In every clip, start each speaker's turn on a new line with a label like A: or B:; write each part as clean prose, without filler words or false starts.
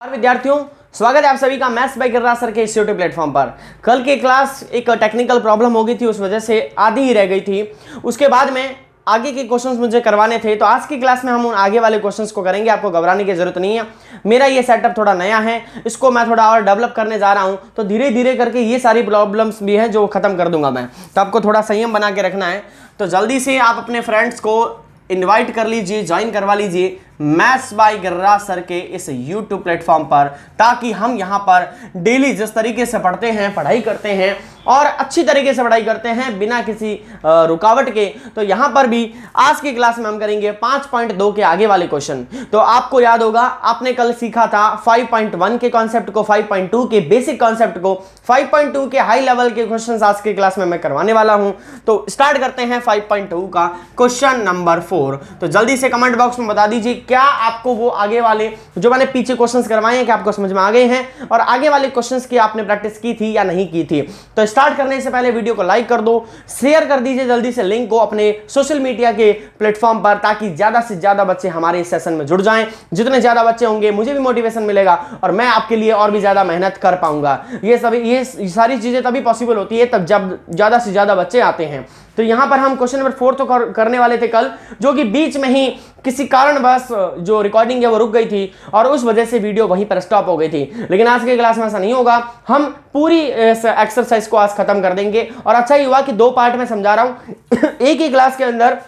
A: विद्यार्थियों, स्वागत है आप सभी का मैथ्स बाय गिर्राज सर के इस यूट्यूब प्लेटफॉर्म पर। कल की क्लास एक टेक्निकल प्रॉब्लम हो गई थी, उस वजह से आधी ही रह गई थी। उसके बाद में आगे के क्वेश्चंस मुझे करवाने थे, तो आज की क्लास में हम उन आगे वाले क्वेश्चंस को करेंगे। आपको घबराने की जरूरत नहीं है। मेरा ये सेटअप थोड़ा नया है, इसको मैं थोड़ा और डेवलप करने जा रहा हूं, तो धीरे धीरे करके ये सारी प्रॉब्लम्स भी है जो खत्म कर दूंगा मैं। तो आपको थोड़ा संयम बना के रखना है। तो जल्दी से आप अपने फ्रेंड्स को इनवाइट कर लीजिए, ज्वाइन करवा लीजिए मैथ्स बाय गिर्राज सर के इस यूट्यूब प्लेटफॉर्म पर, ताकि हम यहाँ पर डेली जिस तरीके से पढ़ते हैं, पढ़ाई करते हैं और अच्छी तरीके से पढ़ाई करते हैं बिना किसी रुकावट के, तो यहाँ पर भी आज की क्लास में हम करेंगे 5.2 के आगे वाले क्वेश्चन। तो आपको याद होगा, आपने कल सीखा था 5.1 के कॉन्सेप्ट को, 5.2 के बेसिक कॉन्सेप्ट को, 5.2 के हाई लेवल के क्वेश्चन आज की क्लास में मैं करवाने वाला हूं। तो स्टार्ट करते हैं 5.2 का क्वेश्चन नंबर 4। तो जल्दी से कमेंट बॉक्स में बता दीजिए क्या आपको वो आगे वाले जो मैंने पीछे क्वेश्चंस करवाए हैं, क्या आपको समझ में आ गए हैं, और आगे वाले क्वेश्चंस की आपने प्रैक्टिस की थी या नहीं की थी। तो स्टार्ट करने से पहले वीडियो को लाइक कर दो, शेयर कर दीजिए जल्दी से लिंक को अपने सोशल मीडिया के प्लेटफॉर्म पर, ताकि ज्यादा से ज्यादा बच्चे हमारे इस सेशन में जुड़ जाएं। जितने ज्यादा बच्चे होंगे मुझे भी मोटिवेशन मिलेगा और मैं आपके लिए और भी ज्यादा मेहनत कर पाऊंगा। ये सारी चीजें तभी पॉसिबल होती है तब जब ज्यादा से ज्यादा बच्चे आते हैं। तो यहां पर हम क्वेश्चन नंबर 4 तो करने वाले थे कल, जो कि बीच में ही किसी कारणवश जो रिकॉर्डिंग है वो रुक गई थी और उस वजह से वीडियो वहीं पर स्टॉप हो गई थी। लेकिन आज की क्लास में ऐसा नहीं होगा, हम पूरी एक्सरसाइज को आज खत्म कर देंगे। और अच्छा ही हुआ कि 2 पार्ट में समझा रहा हूं एक ही क्लास के अंदर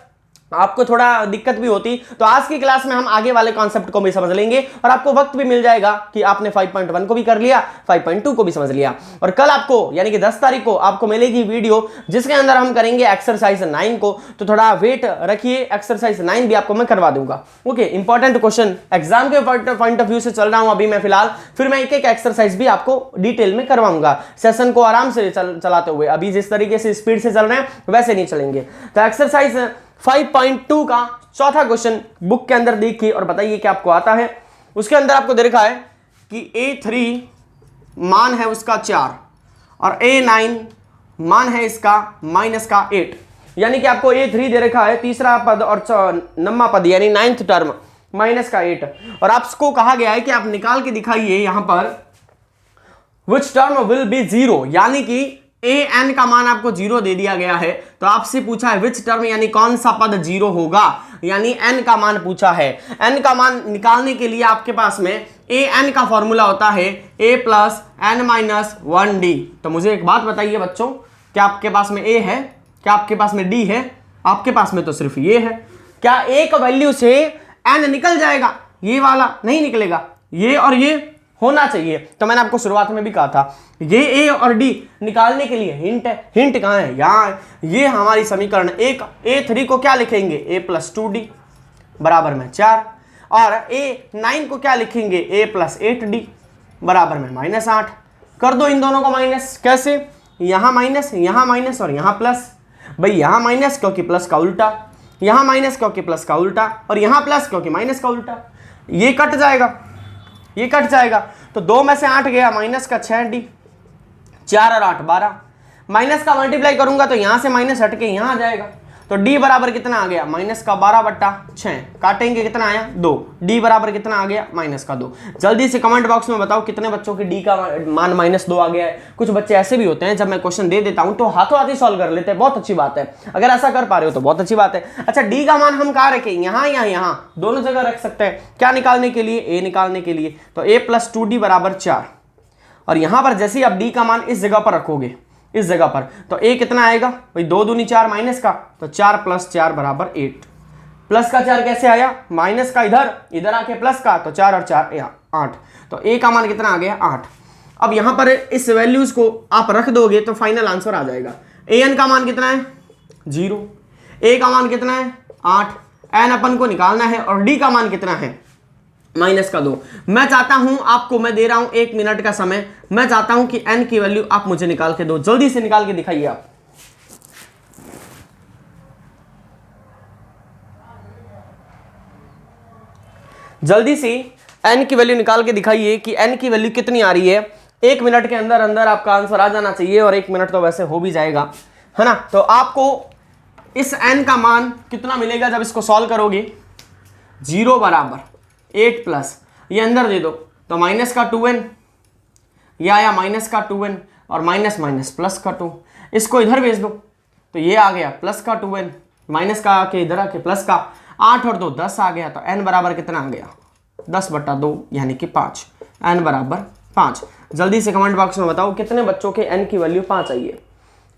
A: आपको थोड़ा दिक्कत भी होती, तो आज की क्लास में हम आगे वाले कॉन्सेप्ट को भी समझ लेंगे और आपको वक्त भी मिल जाएगा कि आपने 5.1 को भी कर लिया, 5.2 को भी समझ लिया। और कल आपको यानी कि 10 तारीख को आपको मिलेगी वीडियो जिसके अंदर हम करेंगे एक्सरसाइज 9 को। तो थोड़ा वेट रखिए, एक्सरसाइज 9 भी आपको मैं करवा दूंगा। ओके, इंपॉर्टेंट क्वेश्चन एग्जाम के पॉइंट ऑफ व्यू से चल रहा हूं अभी मैं फिलहाल, फिर मैं एक एक एक्सरसाइज भी आपको डिटेल में करवाऊंगा, सेशन को आराम से चलाते हुए। अभी जिस तरीके से स्पीड से चल रहे हैं वैसे नहीं चलेंगे। तो एक्सरसाइज 5.2 का चौथा क्वेश्चन बुक के अंदर देखिए और बताइए क्या आपको आता है। उसके अंदर आपको दे रखा है कि A3 मान है उसका 4 और A9 मान है इसका -8, यानी कि आपको A3 दे रखा है तीसरा पद और नम्मा पद यानी 9th टर्म -8, और आपको कहा गया है कि आप निकाल के दिखाइए यहां पर विच टर्म विल बी 0, यानी कि an का मान आपको 0 दे दिया गया है। तो आपसे पूछा है विच टर्म यानी कौन सा पद 0 होगा, यानी n का मान पूछा है। n का मान निकालने के लिए आपके पास में an का फॉर्मूला होता है a plus n minus 1d। तो मुझे एक बात बताइए बच्चों, क्या आपके पास में a है, क्या आपके पास में d है? आपके पास में तो सिर्फ ये है। क्या एक वैल्यू से n निकल जाएगा? ये वाला नहीं निकलेगा, ये और ये होना चाहिए। तो मैंने आपको शुरुआत में भी कहा था ये a और d निकालने के लिए हिंट है। हिंट कहाँ है? यहाँ। ये हमारी समीकरण एक A3 को क्या लिखेंगे? a प्लस 2d बराबर में 4, और A9 को क्या लिखेंगे? a प्लस 8d बराबर में -8। कर दो इन दोनों को माइनस। कैसे? यहाँ माइनस और यहाँ प्लस। भाई यहाँ माइनस क्योंकि प्लस का उल्टा, यहाँ माइनस क्योंकि प्लस का उल्टा, और यहाँ प्लस क्योंकि माइनस का उल्टा। ये कट जाएगा, ये कट जाएगा। तो 2 में से 8 गया, माइनस का 6d, 4 और 8 12। माइनस का मल्टीप्लाई करूंगा तो यहां से माइनस हट के यहां आ जाएगा। तो d बराबर कितना आ गया? माइनस का 12/6। काटेंगे कितना आया? 2। d बराबर कितना आ गया? माइनस का 2। जल्दी से कमेंट बॉक्स में बताओ कितने बच्चों की d का मान -2 आ गया है। कुछ बच्चे ऐसे भी होते हैं जब मैं क्वेश्चन दे देता हूं तो हाथों हाथ ही सॉल्व कर लेते हैं, बहुत अच्छी बात है। अगर ऐसा कर पा रहे हो तो बहुत अच्छी बात है। अच्छा, d का मान हम कहाँ रखें? यहाँ या यहाँ, दोनों जगह रख सकते हैं। क्या निकालने के लिए? a निकालने के लिए। तो a प्लस 2d बराबर 4, और यहां पर जैसे ही आप d का मान इस जगह पर रखोगे, इस जगह पर, तो a कितना आएगा? भाई 2 दूनी 4 माइनस का, तो 4 प्लस 4 बराबर 8। प्लस का 4 कैसे आया? माइनस का इधर आके प्लस का, तो 4 और 4 8। तो a का मान कितना आ गया? 8। अब यहां पर इस वैल्यूज को आप रख दोगे तो फाइनल आंसर आ जाएगा। an का मान कितना है? 0। a का मान कितना है? 8। n अपन को निकालना है, और d का मान कितना है? -2। मैं चाहता हूं आपको, मैं दे रहा हूं 1 मिनट का समय, मैं चाहता हूं कि n की वैल्यू आप मुझे निकाल के दो। जल्दी से निकाल के दिखाइए आप। जल्दी से n की वैल्यू निकाल के दिखाइए कि n की वैल्यू कितनी आ रही है। 1 मिनट के अंदर अंदर आपका आंसर आ जाना चाहिए, और 1 मिनट तो वैसे हो भी जाएगा, है ना। तो आपको इस n का मान कितना मिलेगा जब इसको सॉल्व करोगे? 0 बराबर 8 प्लस ये अंदर दे दो तो माइनस का 2n, ये आया माइनस का 2n और माइनस माइनस प्लस का 2, इसको इधर भेज दो तो ये आ गया प्लस का 2n, माइनस का आके इधर आके प्लस का, 8 और 2 10 आ गया, तो n बराबर कितना आ गया 10/2 यानी कि 5, n बराबर 5। जल्दी से कमेंट बॉक्स में बताओ कितने बच्चों के n की वैल्यू 5 आई है,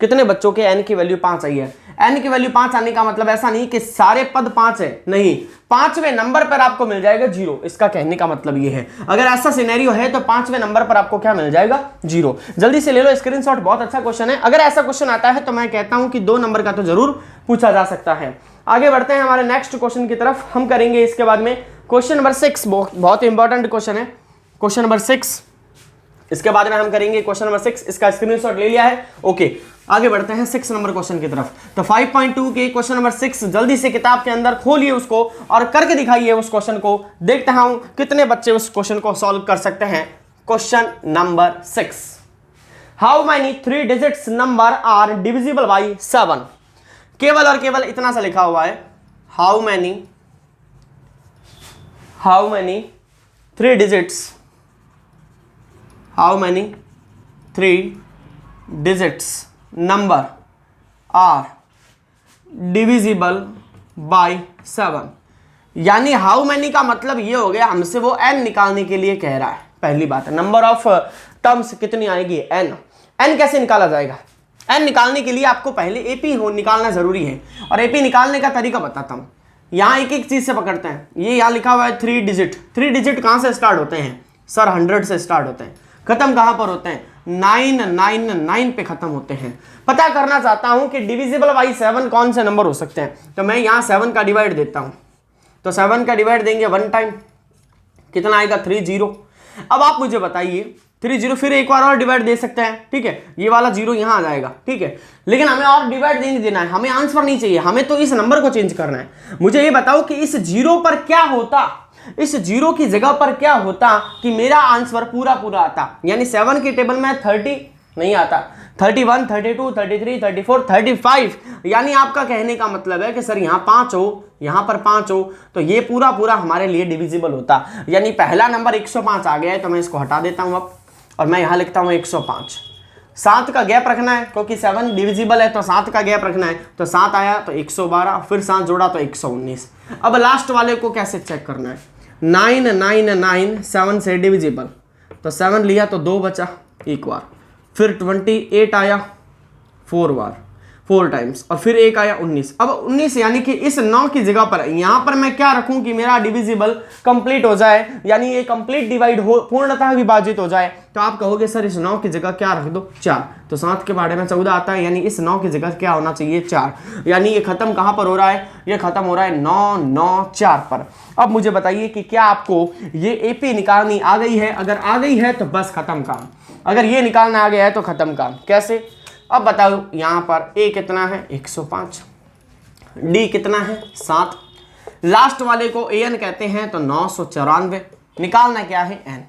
A: कितने बच्चों के n की वैल्यू 5 आई है। n की वैल्यू 5 आने का मतलब ऐसा नहीं कि सारे पद 5 है, नहीं, 5वें नंबर पर आपको मिल जाएगा 0, इसका कहने का मतलब ये है। अगर ऐसा सिनेरियो है तो 5वें नंबर पर आपको क्या मिल जाएगा 0। जल्दी से ले लो स्क्रीनशॉट, बहुत अच्छा क्वेश्चन है। अगर ऐसा क्वेश्चन आता है तो मैं कहता हूं कि 2 नंबर का तो जरूर पूछा जा सकता है। आगे बढ़ते हैं हमारे नेक्स्ट क्वेश्चन की तरफ, हम करेंगे इसके बाद में क्वेश्चन नंबर 6, बहुत इंपॉर्टेंट क्वेश्चन है क्वेश्चन नंबर 6। इसके बाद में हम करेंगे क्वेश्चन नंबर 6, इसका स्क्रीनशॉट ले लिया है, ओके। आगे बढ़ते हैं 6 नंबर क्वेश्चन की तरफ। तो 5.2 के क्वेश्चन नंबर 6 जल्दी से किताब के अंदर खोलिए उसको और करके दिखाइए उस क्वेश्चन को, देखते हैं कितने बच्चे उस क्वेश्चन को सॉल्व कर सकते हैं। Question number 6, how many 3 digits number are divisible by 7। केवल और केवल इतना सा लिखा हुआ है, how many 3 digits, how many 3 digits number are divisible by 7। यानी हाउ मैनी का मतलब ये हो गया, हमसे वो n निकालने के लिए कह रहा है। पहली बात है नंबर ऑफ टर्म्स कितनी आएगी n कैसे निकाला जाएगा। n निकालने के लिए आपको पहले एपी निकालना जरूरी है, और एपी निकालने का तरीका बताता हूं। यहाँ एक एक चीज से पकड़ते हैं, ये यहाँ लिखा हुआ है 3 डिजिट, 3 डिजिट कहां से स्टार्ट होते हैं सर 100 से स्टार्ट होते हैं, खत्म कहां पर होते हैं 999 पे खत्म होते हैं। पता करना चाहता हूं कि डिविजिबल बाई 7 कौन से नंबर हो सकते हैं, तो मैं यहां 7 का डिवाइड देता हूं, तो 7 का डिवाइड देंगे 1 टाइम, कितना आएगा 30। अब आप मुझे बताइए 30, फिर एक बार और डिवाइड दे सकते हैं, ठीक है, ये वाला 0 यहां आ जाएगा, ठीक है, लेकिन हमें और डिवाइड नहीं देना है, हमें आंसर नहीं चाहिए, हमें तो इस नंबर को चेंज करना है। मुझे ये बताओ कि इस 0 पर क्या होता, इस 0 की जगह पर क्या होता कि मेरा आंसर पूरा आता। यानी 7 की टेबल में 30 नहीं आता, 31, 32, 33, 34, 35। यानी आपका कहने का मतलब है कि सर यहाँ 5 हो, यहाँ पर 5 हो, तो ये पूरा हमारे लिए डिविजिबल होता। यानी पहला नंबर 105 आ गया है, तो मैं इसको हटा देता हूँ अब, और मैं यहाँ लिखता हूँ 105। 7 का गैप रखना है क्योंकि 7 डिविजिबल है, तो 7 का गैप रखना है, तो 7 आया तो 112, फिर 7 जोड़ा तो 119। अब लास्ट वाले को कैसे चेक करना है, 999 7 से डिविजिबल, तो 7 लिया तो 2 बचा एक बार, फिर 28 आया 4 टाइम्स, और फिर एक आया 19। अब 19 यानी कि इस 9 की जगह पर यहां पर मैं क्या रखूं कि मेरा डिविजिबल कंप्लीट हो जाए, यानी ये कंप्लीट डिवाइड हो, पूर्णतः विभाजित हो जाए। तो आप कहोगे सर इस 9 की जगह क्या रख दो 4, तो 7 के बारे में 14 आता है, यानी इस 9 की जगह क्या होना चाहिए 4। यानी ये खत्म कहां पर हो रहा है, ये खत्म हो रहा है 994 पर। अब मुझे बताइए कि क्या आपको ये एपी निकालनी आ गई है, अगर आ गई है तो बस खत्म काम, अगर ये निकालना आ गया है तो खत्म काम। कैसे, अब बताओ, यहां पर ए कितना है 105, डी कितना है 7, लास्ट वाले को an कहते हैं तो 994, निकालना क्या है n।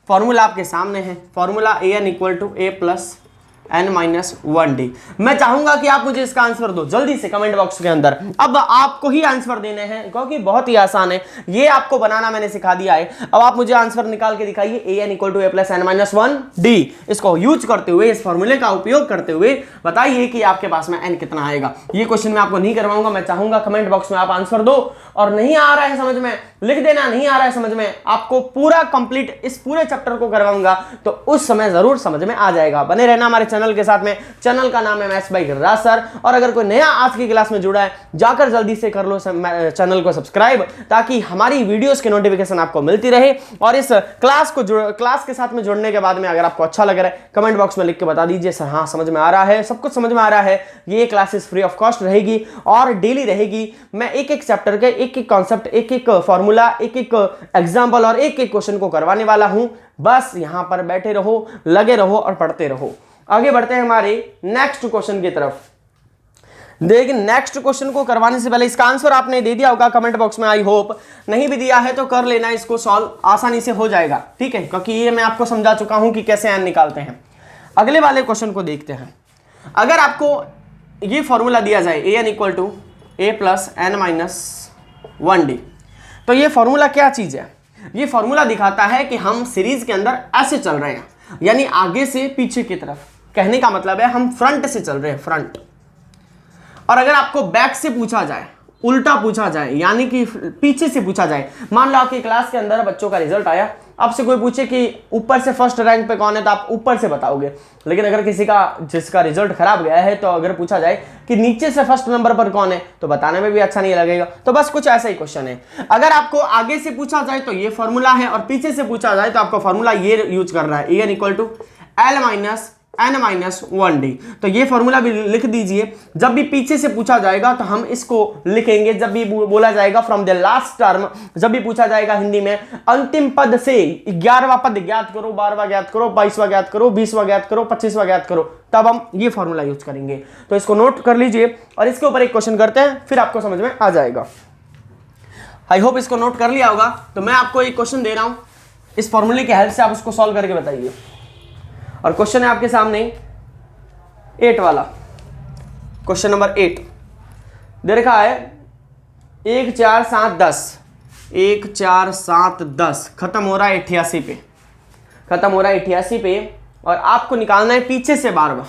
A: फॉर्मूला आपके सामने है, फॉर्मूला an = a + n-1d। मैं चाहूंगा कि आप मुझे इसका आंसर दो जल्दी से कमेंट बॉक्स के अंदर। अब आपको ही आंसर देने हैं क्योंकि बहुत ही आसान है, ये आपको बनाना मैंने सिखा दिया है। अब आप मुझे आंसर निकाल के दिखाइए, an = a + n-1d। इसको यूज करते हुए, इस फॉर्मूले का उपयोग करते हुए बताइए कि आपके पास में n कितना आएगा। ये क्वेश्चन मैं आपको नहीं करवाऊंगा, मैं चाहूंगा कमेंट बॉक्स में आप आंसर दो, और नहीं आ रहा है समझ में लिख देना, नहीं आ रहा है समझ में, आपको पूरा कंप्लीट इस पूरे चैप्टर को करवाऊंगा, तो उस समय जरूर समझ में आ जाएगा। बने रहना हमारे चैनल के साथ में, चैनल का नाम है मैथ्स बाय गिरिराज सर। और अगर कोई नया आज की क्लास में जुड़ा है, जाकर जल्दी से कर लो चैनल को सब्सक्राइब, ताकि हमारी वीडियोस की नोटिफिकेशन आपको मिलती रहे। और इस क्लास के साथ में जुड़ने के बाद में अगर आपको अच्छा लग रहा है, कमेंट बॉक्स में लिख के बता दीजिए सर हाँ समझ में आ रहा है, सब कुछ समझ में आ रहा है। ये क्लासेस फ्री ऑफ कॉस्ट रहेगी और डेली रहेगी। मैं एक एक चैप्टर के एक एक कॉन्सेप्ट, एक एक फॉर्मूला, एक एक एग्जाम्पल और एक एक क्वेश्चन को करवाने वाला हूं। बस यहां पर बैठे रहो, लगे रहो और पढ़ते रहो। आगे बढ़ते हैं हमारे नेक्स्ट क्वेश्चन की तरफ। देखिए नेक्स्ट क्वेश्चन को करवाने से पहले इसका आंसर आपने दे दिया होगा कमेंट बॉक्स में, आई होप। नहीं भी दिया है तो कर लेना, इसको सॉल्व आसानी से हो जाएगा, ठीक है, क्योंकि ये मैं आपको समझा चुका हूं कि कैसे n निकालते हैं। अगले वाले क्वेश्चन को देखते हैं। अगर आपको ये फॉर्मूला दिया जाए an = a + n-1d, तो ये फॉर्मूला क्या चीज है। ये फॉर्मूला दिखाता है कि हम सीरीज के अंदर ऐसे चल रहे हैं, यानी आगे से पीछे की तरफ। कहने का मतलब है हम फ्रंट से चल रहे हैं, फ्रंट। और अगर आपको बैक से पूछा जाए, उल्टा पूछा जाए, यानी कि पीछे से पूछा जाए, मान लो आपकी क्लास के अंदर बच्चों का रिजल्ट आया, आपसे कोई पूछे कि ऊपर से फर्स्ट रैंक पे कौन है, तो आप ऊपर से बताओगे। लेकिन अगर किसी का जिसका रिजल्ट खराब गया है, तो अगर पूछा जाए कि नीचे से फर्स्ट नंबर पर कौन है, तो बताने में भी अच्छा नहीं लगेगा। तो बस कुछ ऐसा ही क्वेश्चन है। अगर आपको आगे से पूछा जाए तो ये फॉर्मूला है, और पीछे से पूछा जाए तो आपको फॉर्मूला ये यूज करना है, an equal to l minus n minus 1d। तो ये फॉर्मूला भी लिख दीजिए। जब भी पीछे से पूछा जाएगा तो हम इसको लिखेंगे, जब भी बोला जाएगा फ्रॉम द लास्ट टर्म, जब भी पूछा जाएगा हिंदी में अंतिम पद से 11वां पद ज्ञात करो, 12वां ज्ञात करो, 22वां ज्ञात करो, 20वां ज्ञात करो, 25वां ज्ञात करो, तब हम ये फॉर्मूला यूज करेंगे। तो इसको नोट कर लीजिए और इसके ऊपर एक क्वेश्चन करते हैं, फिर आपको समझ में आ जाएगा। आई होप इसको नोट कर लिया होगा। तो मैं आपको एक क्वेश्चन दे रहा हूं, इस फॉर्मूले की हेल्प से आप उसको सॉल्व करके बताइए। और क्वेश्चन है आपके सामने 8 वाला, क्वेश्चन नंबर 8 दे रखा है 1 4 7 10, 1 4 7 10 खत्म हो रहा है 88 पे, खत्म हो रहा है 88 पे। और आपको निकालना है पीछे से 12वां,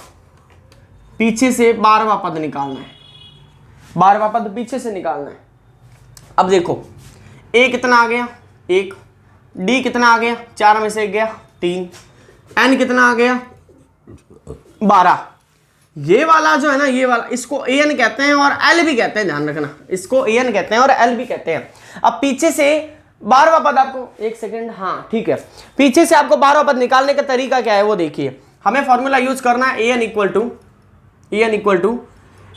A: पीछे से 12वां पद निकालना है, 12वां पद पीछे से निकालना है। अब देखो ए कितना आ गया 1, डी कितना आ गया 4 में से 1 गया 3, एन कितना आ गया 12। ये वाला जो है ना, ये वाला, इसको ए एन कहते हैं और एल भी कहते हैं, ध्यान रखना, इसको ए एन कहते हैं और एल भी कहते हैं। अब पीछे से 12वां पद आपको, एक सेकंड, हाँ ठीक है, पीछे से आपको 12वां पद निकालने का तरीका क्या है वो देखिए। हमें फॉर्मूला यूज करना है A N equal to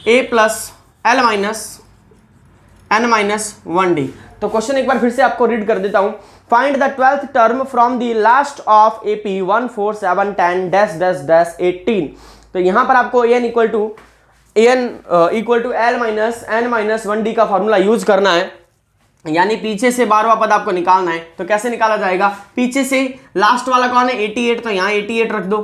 A: A plus L minus N minus 1d। तो क्वेश्चन एक बार फिर से आपको रीड कर देता हूं। Find the 12th term from the last of AP 1 4 7 10 dash dash dash 18। तो यहां पर आपको an equal to L minus N minus 1d का फॉर्मूला यूज करना है, यानी पीछे से 12वां पद आपको निकालना है। तो कैसे निकाला जाएगा, पीछे से लास्ट वाला कौन है 88, तो यहां 88 रख दो।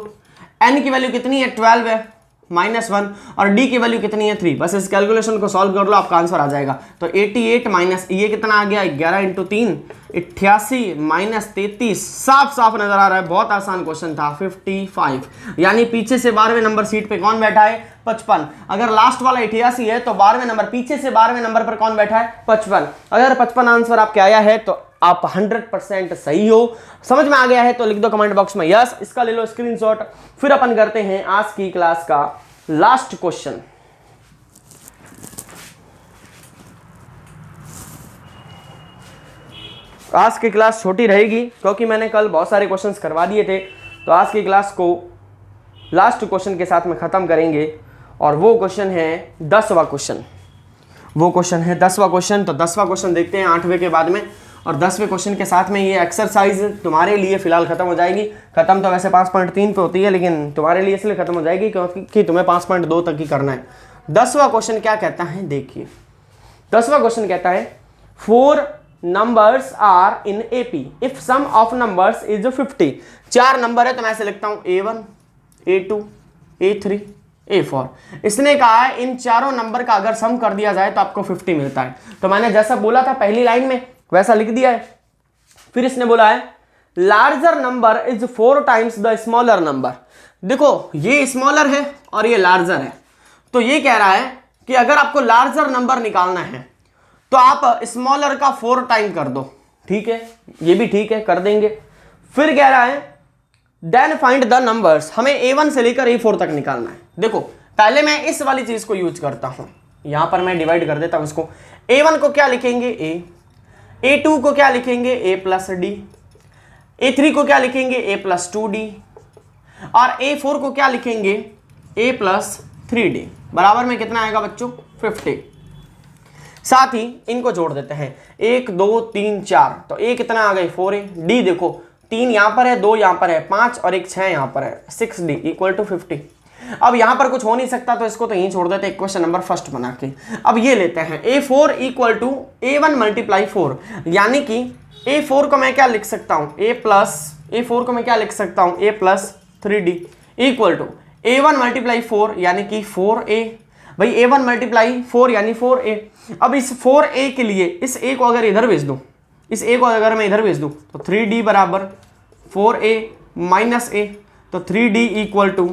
A: n की वैल्यू कितनी है 12 है, -1, और d की वैल्यू कितनी है 3। बस इस कैलकुलेशन को सॉल्व कर लो, आपका आंसर आ जाएगा। तो 88 माइनस ये कितना आ गया 11 × 3 88 माइनस 33, साफ साफ नजर आ रहा है, बहुत आसान क्वेश्चन था। 55, यानी पीछे से 12वें नंबर सीट पे कौन बैठा है 55। अगर लास्ट वाला 88 है तो 12वें नंबर, पीछे से 12वें नंबर पर कौन बैठा है 55। अगर 55 आंसर आपके आया है तो आप 100% सही हो। समझ में आ गया है तो लिख दो कमेंट बॉक्स में यस, इसका ले लो स्क्रीनशॉट। फिर अपन करते हैं आज की क्लास का लास्ट क्वेश्चन। आज की क्लास छोटी रहेगी क्योंकि मैंने कल बहुत सारे क्वेश्चंस करवा दिए थे, तो आज की क्लास को लास्ट क्वेश्चन के साथ में खत्म करेंगे। और वो क्वेश्चन है 10वां क्वेश्चन, वो क्वेश्चन है 10वां क्वेश्चन। तो 10वां क्वेश्चन देखते हैं 8वें के बाद में, और 10वें क्वेश्चन के साथ में ये एक्सरसाइज तुम्हारे लिए फिलहाल खत्म हो जाएगी। खत्म तो वैसे 5.3 पे होती है, लेकिन तुम्हारे लिए इसलिए खत्म हो जाएगी क्योंकि तुम्हें 5.2 तक ही करना है। 10वां क्वेश्चन क्या कहता है देखिए, 10वां क्वेश्चन कहता है 4 numbers are in AP if sum of numbers is 50। 4 number है तो मैं ऐसे लिखता हूं A1 A2 A3 A4। इसने कहा है इन चारों नंबर का अगर सम कर दिया जाए तो आपको 50 मिलता है। तो मैंने जैसा बोला था पहली लाइन में वैसा लिख दिया है। फिर इसने बोला है larger number is 4 times the smaller number. देखो ये स्मॉलर है और ये लार्जर है, तो ये कह रहा है कि अगर आपको लार्जर नंबर निकालना है तो आप स्मॉलर का 4 टाइम कर दो। ठीक है, ये भी ठीक है, कर देंगे। फिर कह रहा है देन फाइंड द नंबर्स, हमें A1 से लेकर A4 तक निकालना है। देखो पहले मैं इस वाली चीज को यूज करता हूं, यहां पर मैं डिवाइड कर देता हूं इसको। A1 को क्या लिखेंगे A, A2 को क्या लिखेंगे A प्लस D, A3 को क्या लिखेंगे A प्लस 2D, और A4 को क्या लिखेंगे A प्लस 3D। बराबर में कितना आएगा बच्चों 50। साथ ही इनको जोड़ देते हैं 1 2 3 4, तो A कितना आ गए 4A, D देखो 3 यहां पर है, 2 यहां पर है, 5 और 1 6 यहां पर है, 6D इक्वल टू 50। अब यहां पर कुछ हो नहीं सकता तो इसको तो यहीं छोड़ देते हैं क्वेश्चन नंबर फर्स्ट बना के। अब ये लेते हैं A4 equal to A1 multiply 4, यानी कि A4 को मैं क्या लिख सकता हूं A4 को मैं क्या लिख सकता हूं A plus 3D equal to A1 multiply 4 यानी कि 4A। भाई A1 मल्टीप्लाई 4 यानी 4A। अब इस 4A के लिए इस A को अगर इधर भेज दूं, इस a को अगर मैं इधर भेज दूं तो 3d बराबर 4a माइनस a, तो 3d इक्वल टू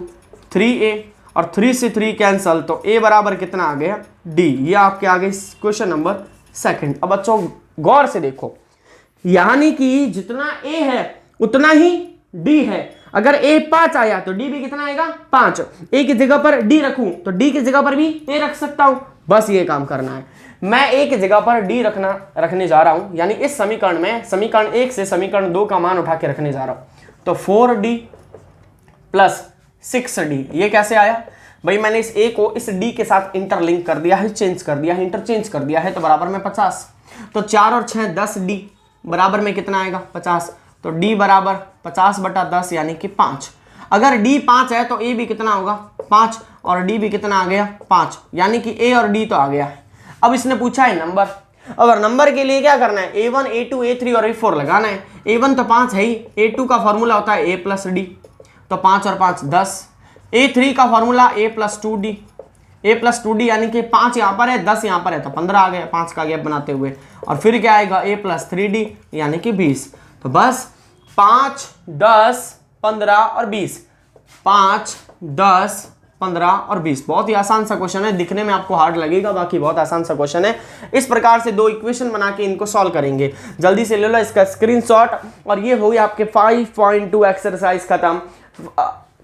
A: 3a और 3 से 3 कैंसल, तो a बराबर कितना आ गया d। ये आपके आ गए क्वेश्चन नंबर सेकंड। अब बच्चों गौर से देखो, यानी कि जितना a है उतना ही d है। अगर a 5 आया तो d भी कितना आएगा 5। a की जगह पर d रखूं तो d की जगह पर भी a रख सकता हूं, बस ये काम करना है। मैं a की जगह पर d रखने जा रहा हूं, यानी इस समीकरण में समीकरण 1 से समीकरण 2 का मान उठा के रखने जा रहा हूं। तो 4d प्लस 6d, ये कैसे आया भाई? मैंने इस a को इस d के साथ इंटरलिंक कर दिया है, चेंज कर दिया है, इंटरचेंज कर दिया है, तो बराबर में 50। तो 4 और 6 10d बराबर में कितना आएगा 50। तो d बराबर 50/10 यानी कि 5। अगर d 5 है तो a भी कितना होगा 5, और d भी कितना आ गया 5, यानी कि a और d तो आ गया है। अब इसने पूछा है नंबर। अब नंबर के लिए क्या करना है, a1 a2 a3 और a4 लगाना है। a1 तो 5 है ही, a2 का फॉर्मूला होता है a प्लस d, तो 5 और 5 10। a3 का फॉर्मूला a प्लस 2d यानी कि 5 यहाँ पर है 10 यहाँ पर है, तो 15 आ गया 5 का गैप बनाते हुए। और फिर क्या आएगा a प्लस 3d यानी कि 20। तो बस 5 10 15 और 20, 5 10 15 और 20। बहुत ही आसान सा क्वेश्चन है, दिखने में आपको हार्ड लगेगा, बाकी बहुत आसान सा क्वेश्चन है। इस प्रकार से 2 इक्वेशन बना के इनको सॉल्व करेंगे। जल्दी से ले लो इसका स्क्रीनशॉट। और ये हो गया आपके 5.2 एक्सरसाइज खत्म।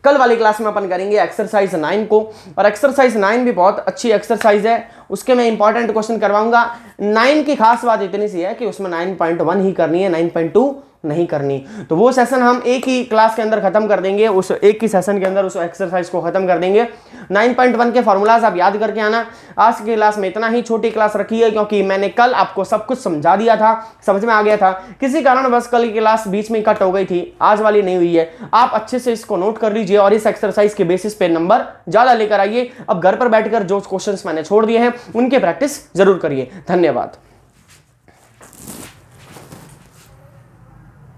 A: कल वाली क्लास में अपन करेंगे एक्सरसाइज 9 को, और एक्सरसाइज 9 भी बहुत अच्छी एक्सरसाइज है, उसके मैं इंपॉर्टेंट क्वेश्चन करवाऊंगा। 9 की खास बात इतनी सी है कि उसमें 9.1 ही करनी है, 9.2 नहीं करनी। तो वो सेशन हम एक ही क्लास के अंदर खत्म कर देंगे, उस एक ही सेशन के अंदर उस एक्सरसाइज को खत्म कर देंगे। 9.1 के फॉर्मूलाज आप याद करके आना। आज की क्लास में इतना ही, छोटी क्लास रखी है क्योंकि मैंने कल आपको सब कुछ समझा दिया था, समझ में आ गया था। किसी कारण बस कल की क्लास बीच में कट हो गई थी, आज वाली नहीं हुई है। आप अच्छे से इसको नोट कर लीजिए और इस एक्सरसाइज के बेसिस पे नंबर ज्यादा लेकर आइए। अब घर पर बैठकर जो क्वेश्चंस मैंने छोड़ दिए हैं उनके प्रैक्टिस जरूर करिए। धन्यवाद।